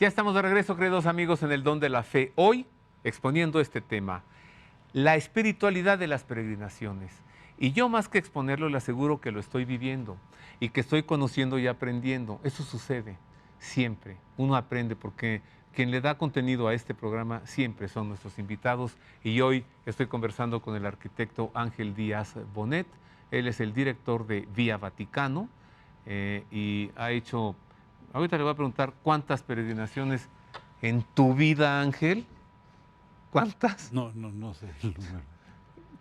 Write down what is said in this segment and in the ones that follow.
Ya estamos de regreso, queridos amigos, en el Don de la Fe. Hoy, exponiendo este tema, la espiritualidad de las peregrinaciones. Y yo, más que exponerlo, le aseguro que lo estoy viviendo y que estoy conociendo y aprendiendo. Eso sucede siempre. Uno aprende porque quien le da contenido a este programa siempre son nuestros invitados. Y hoy estoy conversando con el arquitecto Ángel Díaz Bonet. Él es el director de Vía Vaticano y ha hecho... Ahorita le voy a preguntar cuántas peregrinaciones en tu vida, Ángel. ¿Cuántas? No sé el número.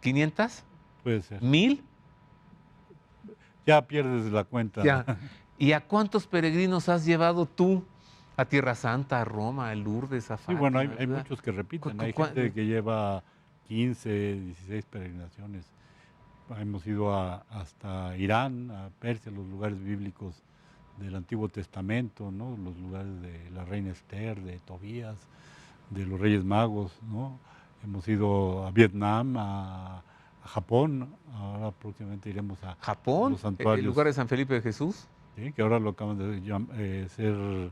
¿500? Puede ser. ¿1000? Ya pierdes la cuenta. Ya. ¿Y a cuántos peregrinos has llevado tú a Tierra Santa, a Roma, a Lourdes, a Sí, bueno, Fátima? hay muchos que repiten. Hay cu- gente que lleva 15, 16 peregrinaciones. Hemos ido hasta Irán, a Persia, los lugares bíblicos del Antiguo Testamento, ¿no? Los lugares de la reina Esther, de Tobías, de los Reyes Magos, ¿no? Hemos ido a Vietnam, a Japón. Ahora próximamente iremos a Japón, los el santuarios, lugar de San Felipe de Jesús. ¿sí? Que ahora lo acaban de ser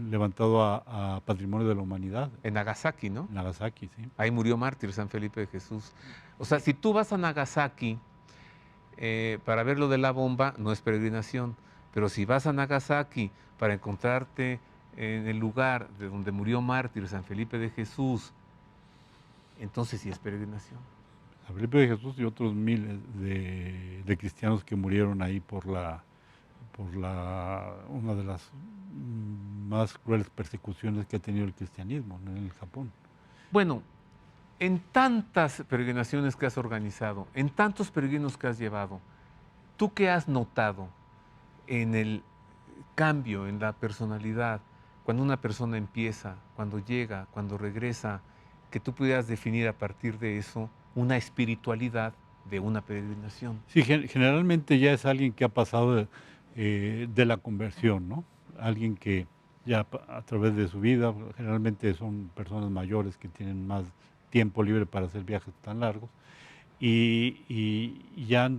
levantado a Patrimonio de la Humanidad, En Nagasaki, ¿no? Nagasaki, sí. Ahí murió mártir San Felipe de Jesús. O sea, si tú vas a Nagasaki para ver lo de la bomba, no es peregrinación. Pero si vas a Nagasaki para encontrarte en el lugar de donde murió mártir San Felipe de Jesús, entonces sí es peregrinación. San Felipe de Jesús y otros miles de cristianos que murieron ahí por una de las más crueles persecuciones que ha tenido el cristianismo, ¿no? En el Japón. Bueno, en tantas peregrinaciones que has organizado, en tantos peregrinos que has llevado, ¿tú qué has notado en el cambio, en la personalidad, cuando una persona empieza, cuando llega, cuando regresa, que tú pudieras definir a partir de eso una espiritualidad de una peregrinación? Sí, generalmente ya es alguien que ha pasado de la conversión, ¿no? Alguien que ya a través de su vida, generalmente son personas mayores que tienen más tiempo libre para hacer viajes tan largos, y ya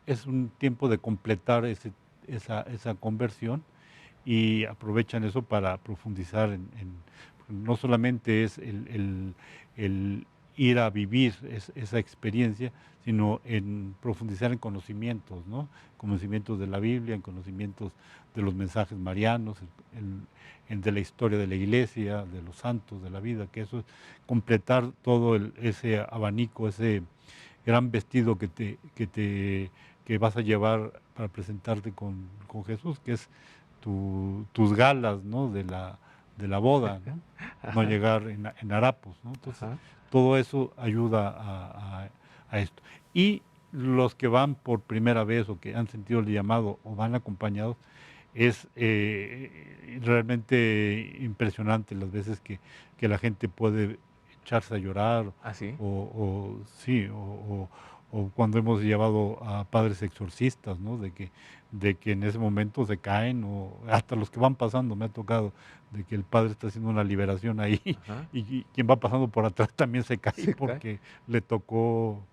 es un tiempo de completar esa conversión y aprovechan eso para profundizar no solamente es el ir a vivir esa experiencia, sino en profundizar en conocimientos, ¿no? Conocimientos de la Biblia, en conocimientos de los mensajes marianos, de la historia de la iglesia, de los santos, de la vida, que eso es completar todo ese abanico, ese gran vestido que vas a llevar para presentarte con Jesús, que es tus galas, ¿no? de la boda, ¿no? No llegar en harapos, ¿no? Entonces, Ajá. todo eso ayuda a esto. Y los que van por primera vez o que han sentido el llamado o van acompañados, es realmente impresionante las veces que la gente puede echarse a llorar, ¿Ah, sí? sí, o cuando hemos llevado a padres exorcistas, ¿no? De que en ese momento se caen, o hasta los que van pasando, me ha tocado, de que el padre está haciendo una liberación ahí Ajá. y quien va pasando por atrás también se cae Se cae. porque le tocó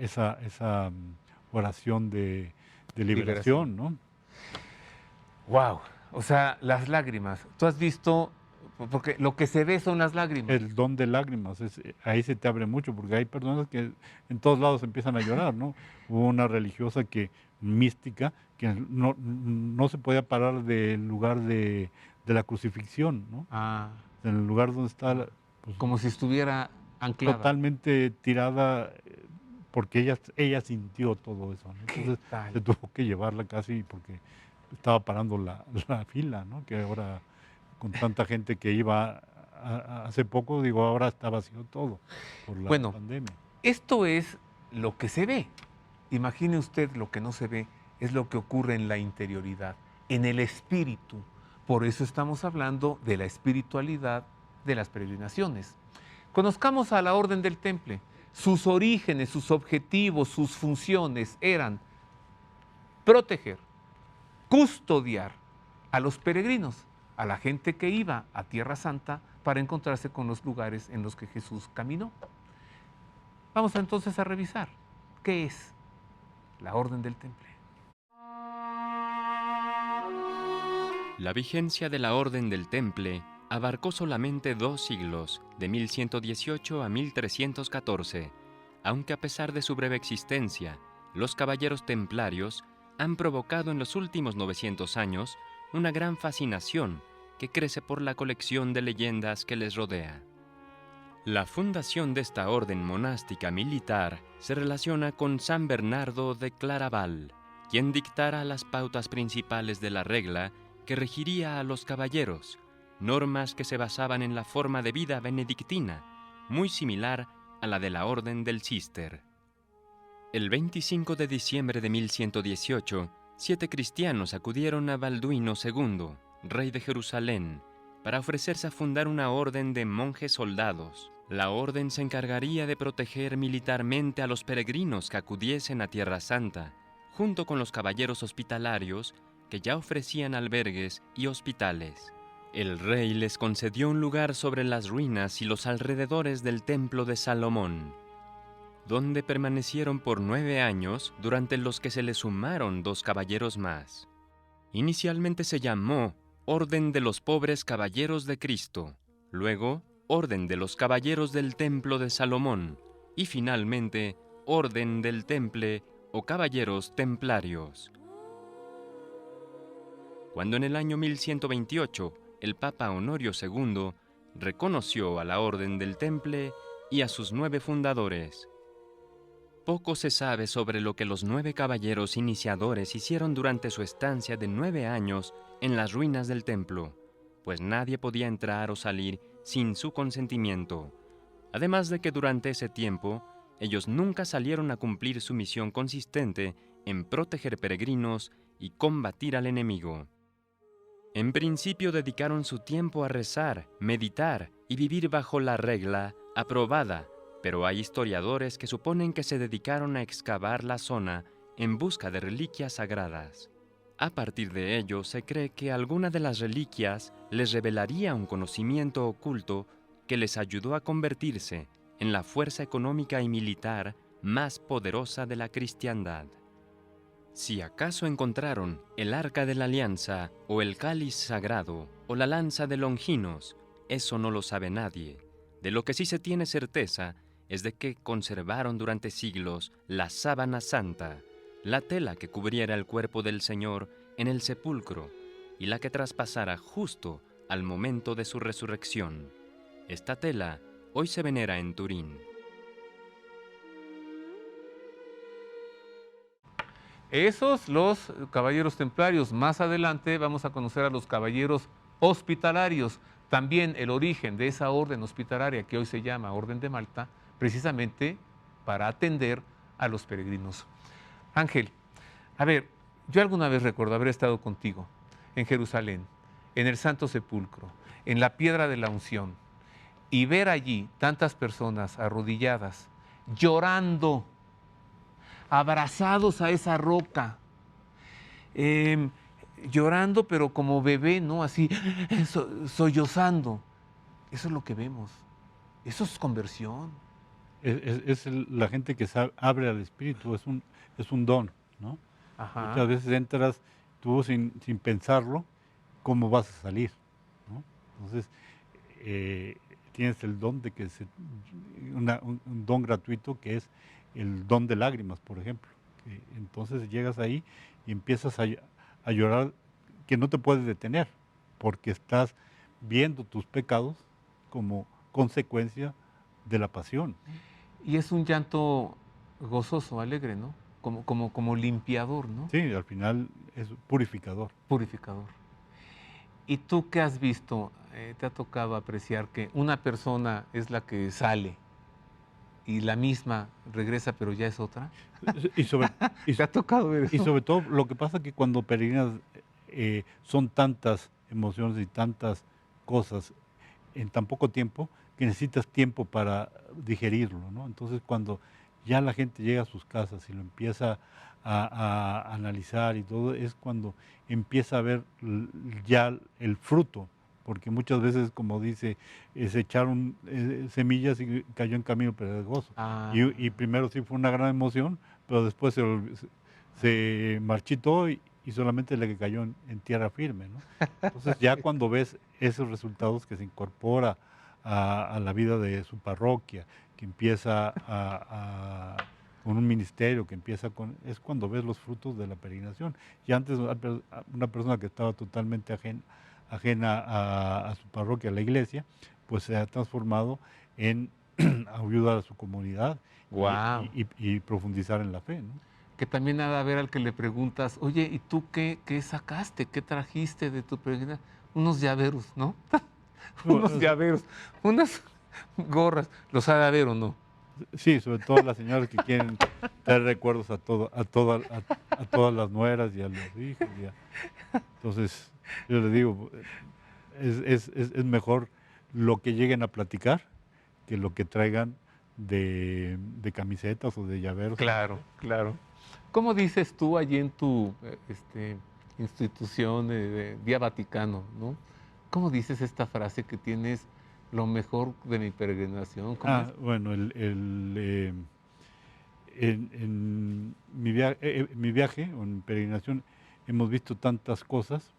esa oración de liberación, ¿no? Wow. O sea, las lágrimas. Tú has visto, porque lo que se ve son las lágrimas. El don de lágrimas, ahí se te abre mucho, porque hay personas que en todos lados empiezan a llorar, ¿no? Hubo una religiosa mística, que no se podía parar del lugar de la crucifixión, ¿no? Ah, En el lugar donde está, pues, como si estuviera anclada. totalmente tirada, porque ella sintió todo eso, ¿no? ¿Qué Entonces tal? se tuvo que llevarla casi porque estaba parando la fila, ¿no? Que ahora con tanta gente que iba hace poco, digo, ahora está vacío todo por la Bueno, pandemia. esto es lo que se ve. Imagine usted lo que no se ve, es lo que ocurre en la interioridad, en el espíritu. Por eso estamos hablando de la espiritualidad de las peregrinaciones. Conozcamos a la Orden del Temple. Sus orígenes, sus objetivos, sus funciones eran proteger, custodiar a los peregrinos, a la gente que iba a Tierra Santa para encontrarse con los lugares en los que Jesús caminó. Vamos entonces a revisar qué es la Orden del Temple. La vigencia de la Orden del Temple abarcó solamente 2 siglos, de 1118 a 1314, aunque a pesar de su breve existencia, los caballeros templarios han provocado en los últimos 900 años una gran fascinación que crece por la colección de leyendas que les rodea. La fundación de esta orden monástica militar se relaciona con San Bernardo de Claraval, quien dictara las pautas principales de la regla que regiría a los caballeros, normas que se basaban en la forma de vida benedictina, muy similar a la de la Orden del Císter. El 25 de diciembre de 1118, 7 cristianos acudieron a Balduino II, rey de Jerusalén, para ofrecerse a fundar una orden de monjes soldados. La orden se encargaría de proteger militarmente a los peregrinos que acudiesen a Tierra Santa, junto con los caballeros hospitalarios que ya ofrecían albergues y hospitales. El rey les concedió un lugar sobre las ruinas y los alrededores del Templo de Salomón, donde permanecieron por 9 años, durante los que se les sumaron 2 caballeros más. Inicialmente se llamó Orden de los Pobres Caballeros de Cristo, luego Orden de los Caballeros del Templo de Salomón y finalmente Orden del Temple o Caballeros Templarios. Cuando en el año 1128 el Papa Honorio II reconoció a la Orden del Temple y a sus 9 fundadores. Poco se sabe sobre lo que los 9 caballeros iniciadores hicieron durante su estancia de 9 años en las ruinas del templo, pues nadie podía entrar o salir sin su consentimiento. Además de que durante ese tiempo, ellos nunca salieron a cumplir su misión consistente en proteger peregrinos y combatir al enemigo. En principio dedicaron su tiempo a rezar, meditar y vivir bajo la regla aprobada, pero hay historiadores que suponen que se dedicaron a excavar la zona en busca de reliquias sagradas. A partir de ello, se cree que alguna de las reliquias les revelaría un conocimiento oculto que les ayudó a convertirse en la fuerza económica y militar más poderosa de la cristiandad. Si acaso encontraron el Arca de la Alianza o el Cáliz Sagrado o la lanza de Longinos, eso no lo sabe nadie. De lo que sí se tiene certeza es de que conservaron durante siglos la sábana santa, la tela que cubriera el cuerpo del Señor en el sepulcro y la que traspasara justo al momento de su resurrección. Esta tela hoy se venera en Turín. Esos los caballeros templarios. Más adelante vamos a conocer a los caballeros hospitalarios. También el origen de esa orden hospitalaria que hoy se llama Orden de Malta, precisamente para atender a los peregrinos. Ángel, a ver, yo alguna vez recuerdo haber estado contigo en Jerusalén, en el Santo Sepulcro, en la Piedra de la Unción, y ver allí tantas personas arrodilladas, llorando, abrazados a esa roca, llorando pero como bebé, ¿no? Así, sollozando. Eso es lo que vemos. Eso es conversión. La gente que abre al Espíritu, es un don, ¿no? Ajá. Muchas veces entras tú sin pensarlo, ¿cómo vas a salir? ¿No? Entonces, tienes el don de que un don gratuito que es el don de lágrimas, por ejemplo. Entonces llegas ahí y empiezas a llorar que no te puedes detener, porque estás viendo tus pecados como consecuencia de la pasión. Y es un llanto gozoso, alegre, ¿no? Como limpiador, ¿no? Sí, al final es purificador. Purificador. ¿Y tú qué has visto? ¿Te ha tocado apreciar que una persona es la que sale y la misma regresa, pero ya es otra? ¿Te ha tocado ver eso? Y sobre todo, lo que pasa que cuando peregrinas son tantas emociones y tantas cosas en tan poco tiempo que necesitas tiempo para digerirlo, ¿no? Entonces, cuando ya la gente llega a sus casas y lo empieza a analizar y todo, es cuando empieza a ver ya el fruto, porque muchas veces, como dice, se echaron semillas y cayó en camino pedregoso. Y primero sí fue una gran emoción, pero después se marchitó y y solamente la que cayó en tierra firme, ¿no? Entonces ya cuando ves esos resultados que se incorpora a la vida de su parroquia, que empieza con un ministerio, que empieza es cuando ves los frutos de la peregrinación. Y antes una persona que estaba totalmente ajena a su parroquia, a la iglesia, pues se ha transformado en ayudar a su comunidad Wow. y profundizar en la fe, ¿no? Que también ha de haber al que le preguntas, oye, ¿y tú qué sacaste? ¿Qué trajiste de tu peregrinación? Unos llaveros, ¿no? Unos llaveros, unas gorras. ¿Los ha de haber o no? Sí, sobre todo las señoras que quieren traer recuerdos a todas las nueras y a los hijos. Entonces, yo les digo, es mejor lo que lleguen a platicar que lo que traigan de camisetas o de llaveros. Claro, claro. ¿Cómo dices tú allí en tu institución de Vía Vaticano, ¿no? ¿Cómo dices esta frase que tienes lo mejor de mi peregrinación? ¿Cómo es? Bueno, en mi viaje o en mi peregrinación hemos visto tantas cosas,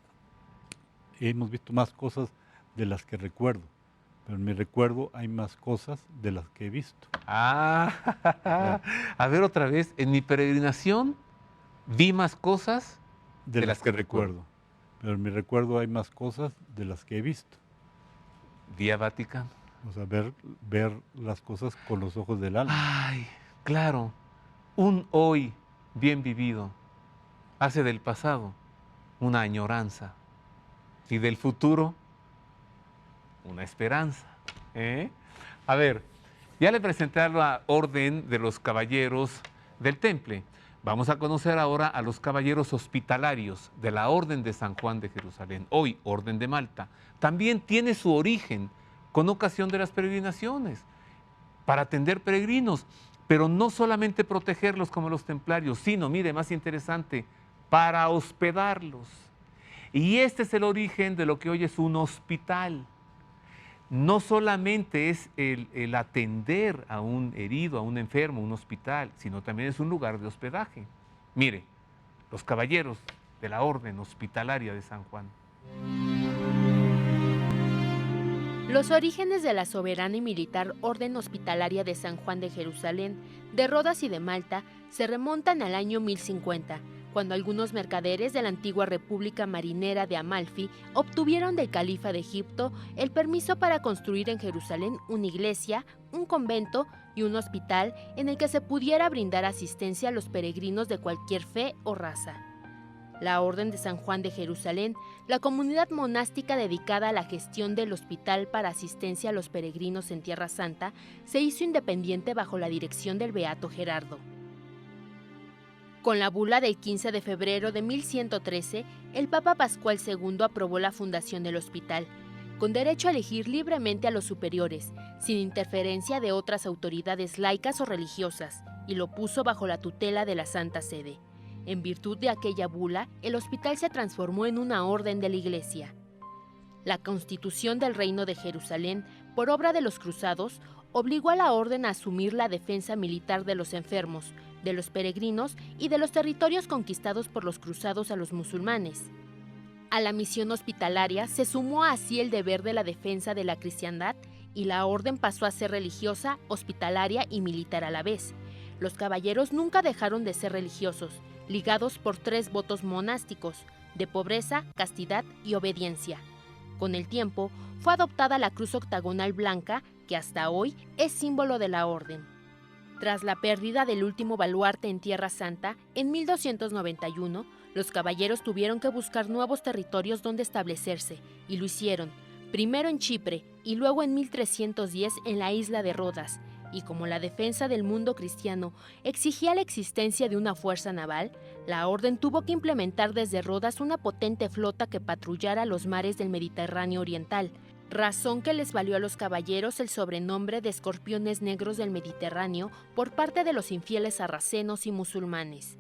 hemos visto más cosas de las que recuerdo, pero en mi recuerdo hay más cosas de las que he visto. A ver otra vez, en mi peregrinación vi más cosas De las que recuerdo, pero en mi recuerdo hay más cosas de las que he visto. Vía Vaticano. O sea, ver las cosas con los ojos del alma. Ay, claro, un hoy bien vivido hace del pasado una añoranza y del futuro una esperanza. ¿Eh? A ver, ya le presenté la orden de los caballeros del Temple. Vamos a conocer ahora a los caballeros hospitalarios de la Orden de San Juan de Jerusalén, hoy Orden de Malta. También tiene su origen con ocasión de las peregrinaciones, para atender peregrinos, pero no solamente protegerlos como los templarios, sino, mire, más interesante, para hospedarlos. Y este es el origen de lo que hoy es un hospital. No solamente es el atender a un herido, a un enfermo, un hospital, sino también es un lugar de hospedaje. Mire, los caballeros de la Orden Hospitalaria de San Juan. Los orígenes de la soberana y militar Orden Hospitalaria de San Juan de Jerusalén, de Rodas y de Malta se remontan al año 1050, cuando algunos mercaderes de la antigua República Marinera de Amalfi obtuvieron del califa de Egipto el permiso para construir en Jerusalén una iglesia, un convento y un hospital en el que se pudiera brindar asistencia a los peregrinos de cualquier fe o raza. La Orden de San Juan de Jerusalén, la comunidad monástica dedicada a la gestión del hospital para asistencia a los peregrinos en Tierra Santa, se hizo independiente bajo la dirección del beato Gerardo. Con la bula del 15 de febrero de 1113, el Papa Pascual II aprobó la fundación del hospital, con derecho a elegir libremente a los superiores, sin interferencia de otras autoridades laicas o religiosas, y lo puso bajo la tutela de la Santa Sede. En virtud de aquella bula, el hospital se transformó en una orden de la Iglesia. La Constitución del Reino de Jerusalén, por obra de los cruzados, obligó a la orden a asumir la defensa militar de los enfermos, de los peregrinos y de los territorios conquistados por los cruzados a los musulmanes. A la misión hospitalaria se sumó así el deber de la defensa de la cristiandad y la orden pasó a ser religiosa, hospitalaria y militar a la vez. Los caballeros nunca dejaron de ser religiosos, ligados por 3 votos monásticos, de pobreza, castidad y obediencia. Con el tiempo, fue adoptada la cruz octagonal blanca, que hasta hoy es símbolo de la orden. Tras la pérdida del último baluarte en Tierra Santa, en 1291, los caballeros tuvieron que buscar nuevos territorios donde establecerse, y lo hicieron, primero en Chipre y luego en 1310 en la isla de Rodas, y como la defensa del mundo cristiano exigía la existencia de una fuerza naval, la orden tuvo que implementar desde Rodas una potente flota que patrullara los mares del Mediterráneo oriental, razón que les valió a los caballeros el sobrenombre de escorpiones negros del Mediterráneo por parte de los infieles sarracenos y musulmanes.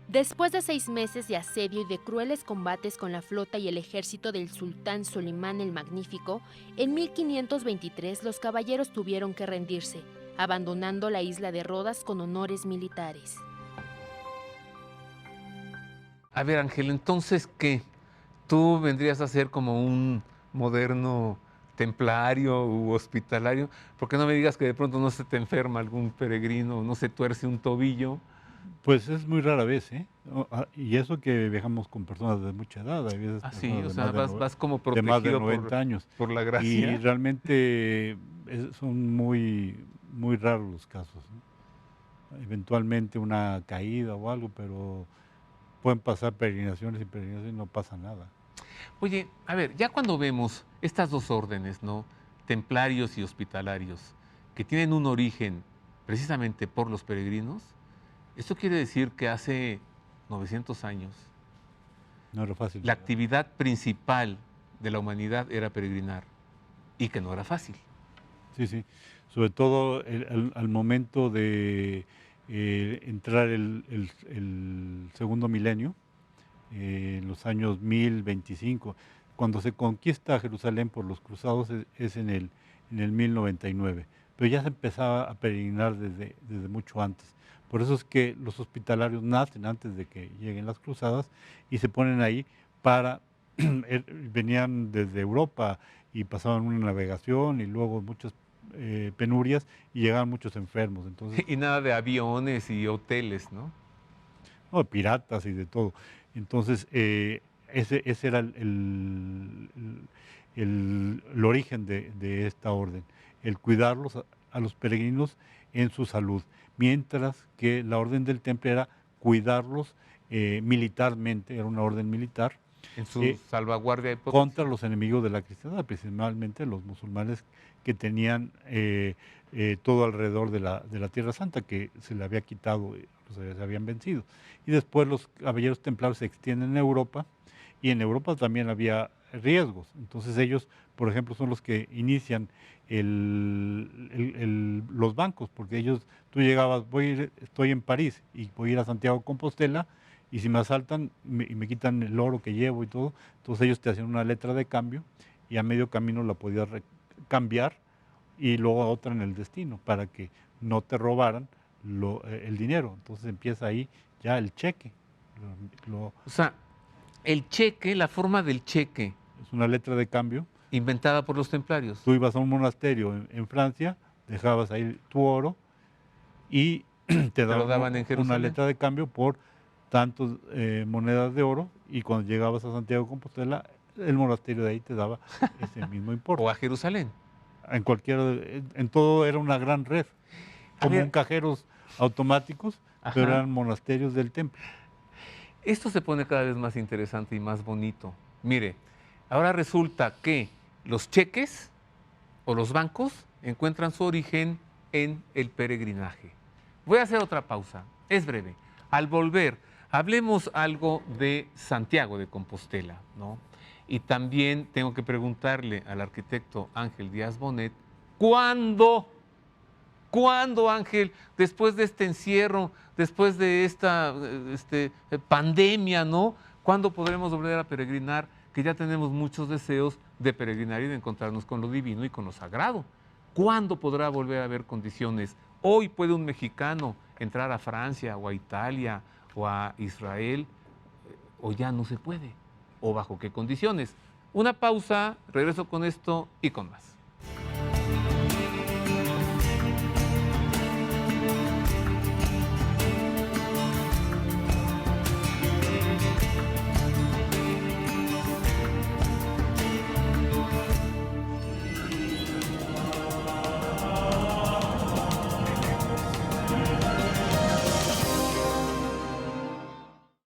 Después de 6 meses de asedio y de crueles combates con la flota y el ejército del sultán Solimán el Magnífico, en 1523 los caballeros tuvieron que rendirse, abandonando la isla de Rodas con honores militares. A ver, Ángel, entonces, ¿qué? ¿Tú vendrías a ser como un moderno templario u hospitalario? Porque no me digas que de pronto no se te enferma algún peregrino, no se tuerce un tobillo. Pues es muy rara vez, ¿eh? Y eso que viajamos con personas de mucha edad, hay veces Ah, sí, o personas sea, vas como de más de protegido 90 años. por la Y gracia. realmente son muy, muy raros los casos, ¿no? Eventualmente una caída o algo, pero pueden pasar peregrinaciones y peregrinaciones y no pasa nada. Oye, a ver, ya cuando vemos estas dos órdenes, ¿no? Templarios y hospitalarios, que tienen un origen precisamente por los peregrinos, esto quiere decir que hace 900 años No era fácil la llegar. actividad principal de la humanidad era peregrinar y que no era fácil. Sí, sí. Sobre todo al momento de entrar el segundo milenio, en los años 1025. Cuando se conquista Jerusalén por los cruzados es en el 1099, pero ya se empezaba a peregrinar desde mucho antes. Por eso es que los hospitalarios nacen antes de que lleguen las cruzadas y se ponen ahí para, venían desde Europa y pasaban una navegación y luego muchas penurias y llegaban muchos enfermos. Entonces, Y nada de aviones y hoteles, ¿no? no, piratas y de todo. Entonces, ese era el origen de esta orden, el cuidarlos a los peregrinos en su salud, mientras que la orden del Temple era cuidarlos militarmente, era una orden militar, En su eh, salvaguardia y contra protección. los enemigos de la cristiandad, principalmente los musulmanes que tenían todo alrededor de la Tierra Santa, que se le había quitado, se habían vencido. Y después los caballeros templarios se extienden en Europa, y en Europa también había riesgos. Entonces ellos, por ejemplo, son los que inician los bancos, porque ellos, tú llegabas, estoy en París y voy a ir a Santiago de Compostela, y si me asaltan y me quitan el oro que llevo y todo, entonces ellos te hacían una letra de cambio y a medio camino la podías cambiar y luego otra en el destino para que no te robaran el dinero. Entonces empieza ahí ya el cheque. O sea, el cheque, la forma del cheque, Es una letra de cambio. inventada por los templarios. Tú ibas a un monasterio en Francia, dejabas ahí tu oro y te lo daban daban en una Jerusalén. letra de cambio por tantas monedas de oro, y cuando llegabas a Santiago de Compostela, el monasterio de ahí te daba ese mismo importe. O a Jerusalén. En todo era una gran red, A como ver, un cajeros automáticos, pero ajá. eran monasterios del templo. Esto se pone cada vez más interesante y más bonito. Mire, ahora resulta que los cheques o los bancos encuentran su origen en el peregrinaje. Voy a hacer otra pausa, es breve. Al volver, hablemos algo de Santiago de Compostela, ¿no? Y también tengo que preguntarle al arquitecto Ángel Díaz Bonet, ¿cuándo, Ángel, después de este encierro, después de esta pandemia, ¿no? ¿Cuándo podremos volver a peregrinar? Que ya tenemos muchos deseos de peregrinar y de encontrarnos con lo divino y con lo sagrado. ¿Cuándo podrá volver a haber condiciones? Hoy puede un mexicano entrar a Francia o a Italia o a Israel, o ya no se puede, o bajo qué condiciones. Una pausa, regreso con esto y con más.